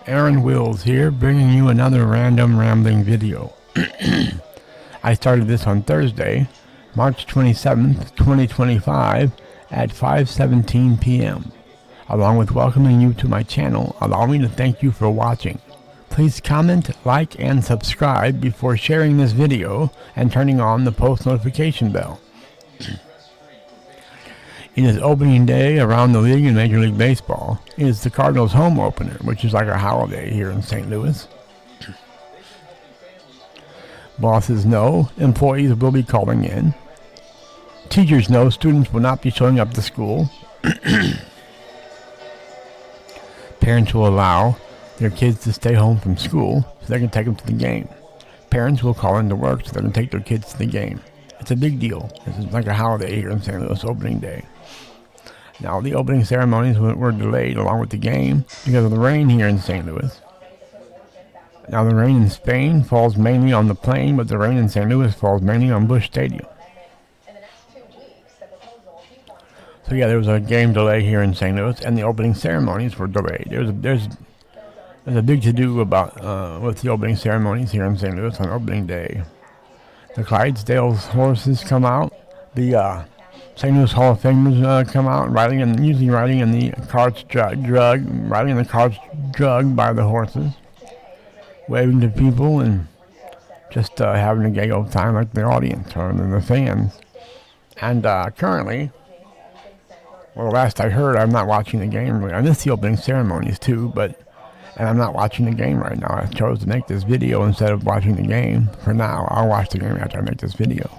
Aaron Wills here, bringing you another random rambling video. I started this on Thursday, March 27th, 2025 at 5:17 p.m. Along with welcoming you to my channel, allow me to thank you for watching. Please comment, like, and subscribe before sharing this video and turning on the post notification bell. It is opening day around the league in Major League Baseball. It is the Cardinals' home opener, which is like a holiday here in St. Louis. Bosses know employees will be calling in. Teachers know students will not be showing up to school. Parents will allow their kids to stay home from school so they can take them to the game. Parents will call into work so they can take their kids to the game. It's a big deal. This is like a holiday here in St. Louis, opening day. Now, the opening ceremonies were delayed along with the game because of the rain here in St. Louis. Now, the rain in Spain falls mainly on the plain, but the rain in St. Louis falls mainly on Busch Stadium. So yeah, there was a game delay here in St. Louis, and the opening ceremonies were delayed. There's a big to-do about with the opening ceremonies here in St. Louis on opening day. The Clydesdales horses come out. The St. Louis Hall of Famers come out, usually riding in the carts dragged by the horses, waving to people and just having a gay old time like the audience or the fans. And currently, well, last I heard, I'm not watching the game. I missed the opening ceremonies too, and I'm not watching the game right now. I chose to make this video instead of watching the game. For now, I'll watch the game after I make this video.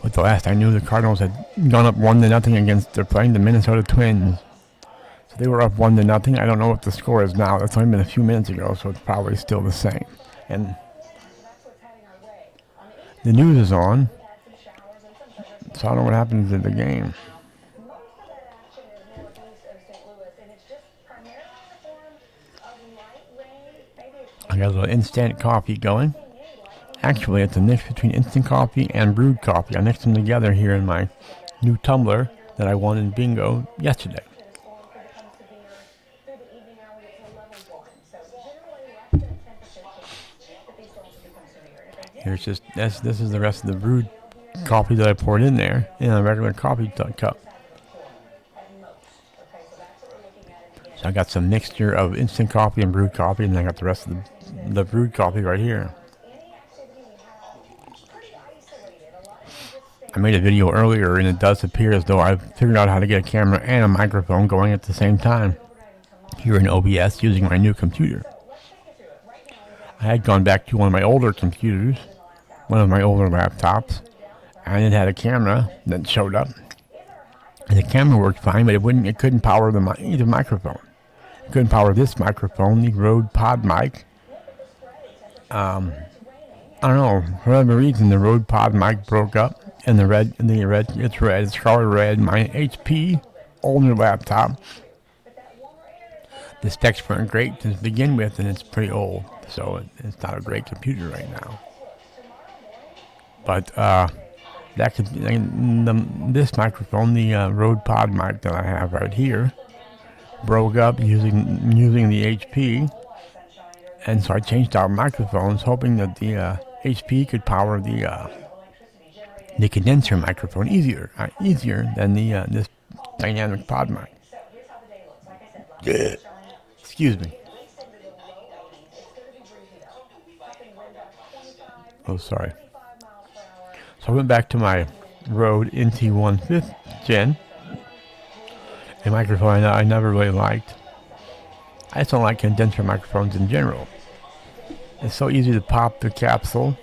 But the last I knew, the Cardinals had gone up 1-0 against they're playing the Minnesota Twins. So they were up 1-0. I don't know what the score is now. That's only been a few minutes ago, so it's probably still the same. And the news is on, so I don't know what happens in the game. I got a little instant coffee going. Actually, it's a mix between instant coffee and brewed coffee. I mixed them together here in my new tumbler that I won in bingo yesterday. Here's just this is the rest of the brewed coffee that I poured in there in a regular coffee cup. So I got some mixture of instant coffee and brewed coffee, and then I got the rest of the brewed coffee right here. I made a video earlier, and it does appear as though I've figured out how to get a camera and a microphone going at the same time here in OBS using my new computer. I had gone back to one of my older computers, one of my older laptops, and it had a camera that showed up. And the camera worked fine, but it couldn't power the microphone. It couldn't power this microphone, the Rode Pod mic. I don't know, for whatever reason, the Rode Pod mic broke up. And it's color red. My HP older laptop, the specs weren't great to begin with, and it's pretty old, so it's not a great computer right now. But this microphone, the Rode Pod mic that I have right here, broke up using the HP, and so I changed out microphones, hoping that the HP could power the condenser microphone easier than this dynamic pod mic. Excuse me. Oh, sorry. So I went back to my Rode NT1 5th Gen, a microphone I never really liked. I just don't like condenser microphones in general. It's so easy to pop the capsule.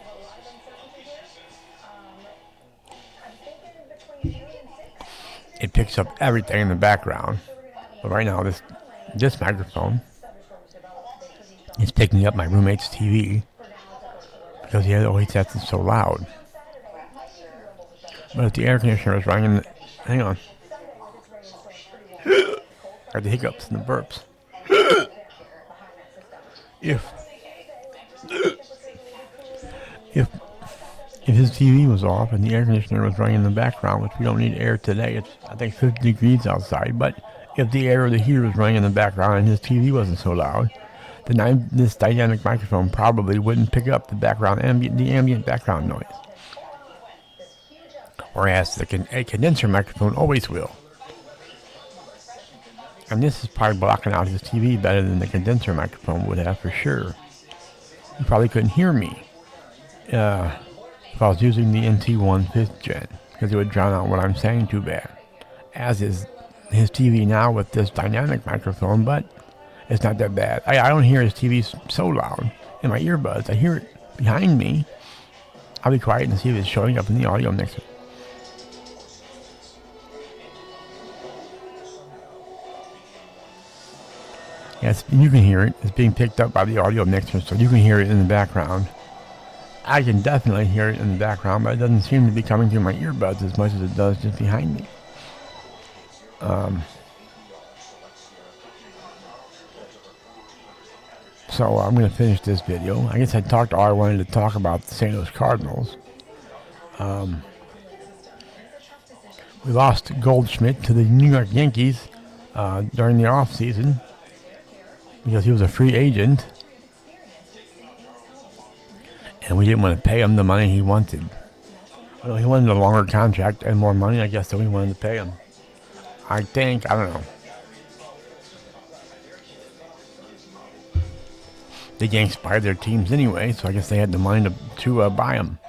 It picks up everything in the background. But right now, this microphone is picking up my roommate's TV because he always has it so loud. But if the air conditioner is running, hang on. I got the hiccups and the burps. If his TV was off and the air conditioner was running in the background, which we don't need air today, it's I think 50 degrees outside, but if the air or the heater was running in the background and his TV wasn't so loud, then this dynamic microphone probably wouldn't pick up the ambient background noise. Whereas a condenser microphone always will. And this is probably blocking out his TV better than the condenser microphone would have for sure. You probably couldn't hear me if I was using the NT1 5th gen, because it would drown out what I'm saying too bad. As is his TV now with this dynamic microphone, but it's not that bad. I don't hear his TV so loud in my earbuds. I hear it behind me. I'll be quiet and see if it's showing up in the audio mixer. Yes, you can hear it. It's being picked up by the audio mixer, so you can hear it in the background. I can definitely hear it in the background, but it doesn't seem to be coming through my earbuds as much as it does just behind me. So I'm going to finish this video. I guess I talked all I wanted to talk about the St. Louis Cardinals. We lost Goldschmidt to the New York Yankees during the off season because he was a free agent, and we didn't want to pay him the money he wanted. Well, he wanted a longer contract and more money, I guess, so we wanted to pay him. I don't know. The Yankees buy their teams anyway, so I guess they had the money to buy them.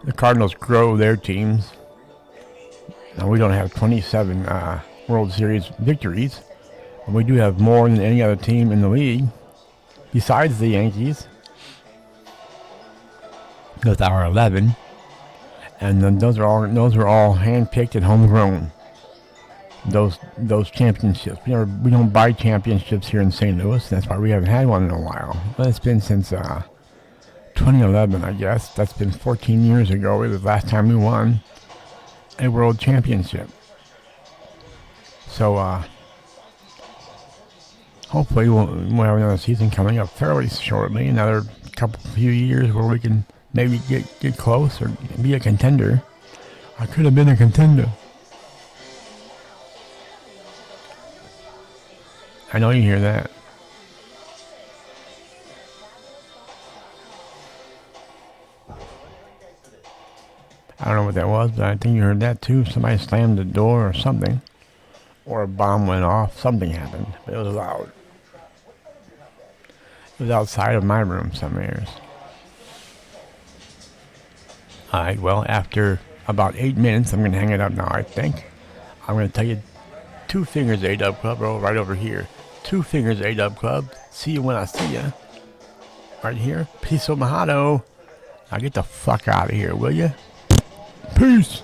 The Cardinals grow their teams. Now, we don't have 27 World Series victories, but we do have more than any other team in the league, besides the Yankees, with our 11. And then those are all hand-picked and homegrown. Those championships. We don't buy championships here in St. Louis. That's why we haven't had one in a while. Well, it's been since 2011, I guess. That's been 14 years ago. It was the last time we won a world championship. So hopefully we'll have another season coming up fairly shortly. Another few years where we can maybe get close or be a contender. I could have been a contender. I know you hear that. I don't know what that was, but I think you heard that too. Somebody slammed the door or something. Or a bomb went off. Something happened. But it was loud. It was outside of my room some years. Alright, well, after about 8 minutes, I'm going to hang it up now, I think. I'm going to tell you 2 fingers A-Dub Club right over here. 2 fingers A-Dub Club. See you when I see ya. Right here. Peace, Mahado. Now get the fuck out of here, will ya? Peace.